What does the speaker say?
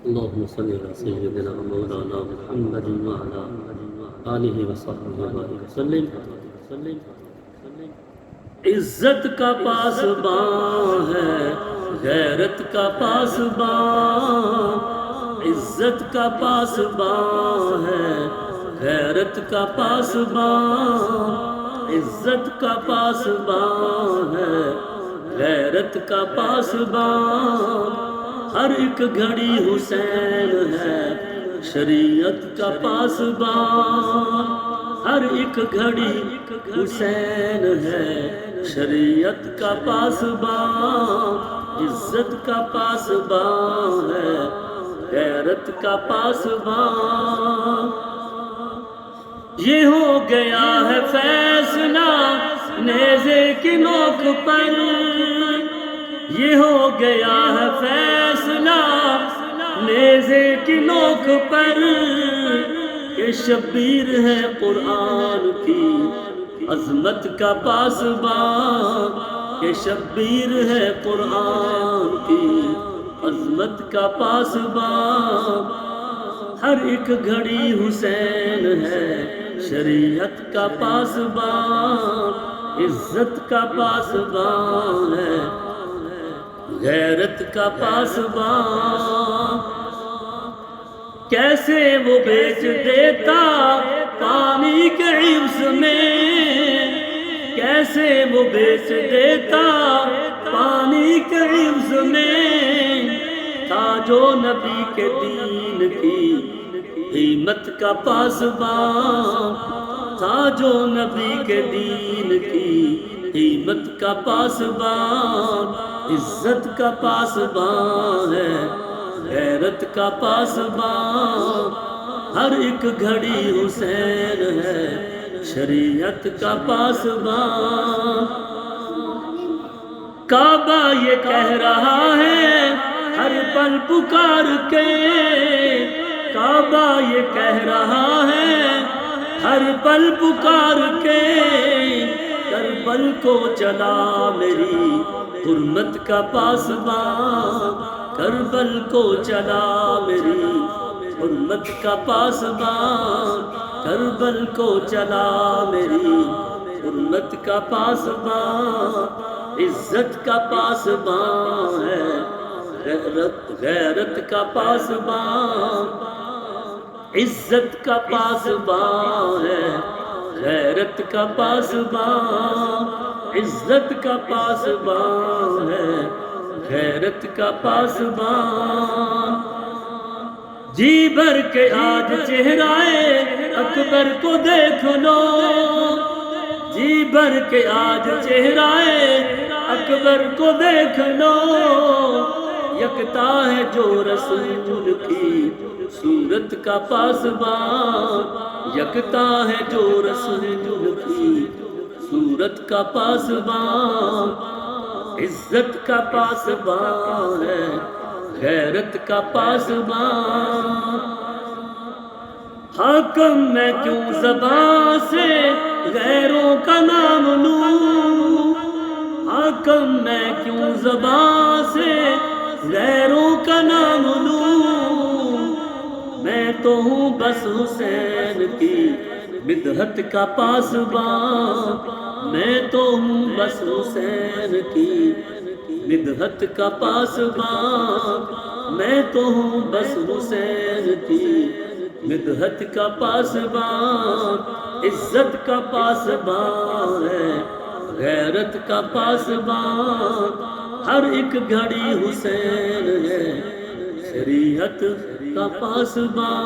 اللهم صل على سيدنا مولانا محمد وعلى آلہ وصحبہ وبارک وسلم۔ عزت کا پاسباں ہے غیرت کا پاسباں، عزت کا پاسباں ہے غیرت کا پاسباں، عزت کا پاسباں ہے غیرت کا پاسباں، ہر ایک گھڑی حسین ہے شریعت کا پاسباں، ہر ایک گھڑی حسین ہے شریعت کا پاسباں، عزت کا پاسباں ہے غیرت کا پاسباں۔ یہ ہو گیا ہے فیصلہ نیزے کی نوک پر، یہ ہو گیا ہے فیصلہ نیزے کی نوک پر، کہ شبیر ہے قرآن کی عظمت کا پاسباں، کہ شبیر ہے قرآن کی عظمت کا پاسباں، ہر ایک گھڑی حسین ہے شریعت کا پاسباں، عزت کا پاسباں ہے غیرت کا پاسباں۔ کیسے وہ بیچ دیتا پانی کے عوض میں، کیسے وہ بیچ دیتا پانی کے عوض میں، تھا جو نبی کے دین کی قیمت کا پاسباں، تھا جو نبی کے دین کی قیمت کا پاسباں، عزت کا پاسباں ہے غیرت کا پاسباں، ہر ایک گھڑی حسین ہے شریعت کا پاسباں۔ کعبہ یہ کہہ رہا ہے ہر پل پکار کے، کعبہ یہ کہہ رہا ہے ہر پل پکار کے، کربل کو چلا میری حرمت کا پاسباں، کربل کو چلا میری حرمت کا پاسباں، کربل کو چلا میری حرمت کا پاسباں، عزت کا پاسباں ہے غیرت کا پاسباں، عزت کا پاسباں ہے غیرت کا پاسباں، عزت کا پاسباں ہے غیرت کا پاسباں۔ جی بھر کے آج چہرائے اکبر کو دیکھ لو، جی بھر کے آج چہرائے اکبر کو دیکھ لو، یکتا ہے جو رسول کی صورت کا پاسباں، یکتا ہے جو رسول کی صورت کا پاسباں، عزت کا پاسباں ہے غیرت کا پاسباں۔ حاکم میں کیوں زبان سے غیروں کا نام لوں، حاکم میں کیوں زبان سے غیروں کا نام لوں، میں تو ہوں بس حسین کی مدحت کا پاسباں، میں تو ہوں بس حسین کی مدحت کا پاسباں، میں تو ہوں بس حسین کی مدحت کا پاسباں، عزت کا پاسباں ہے غیرت کا پاسباں، ہر ایک گھڑی حسین ہے شریعت کا پاسباں۔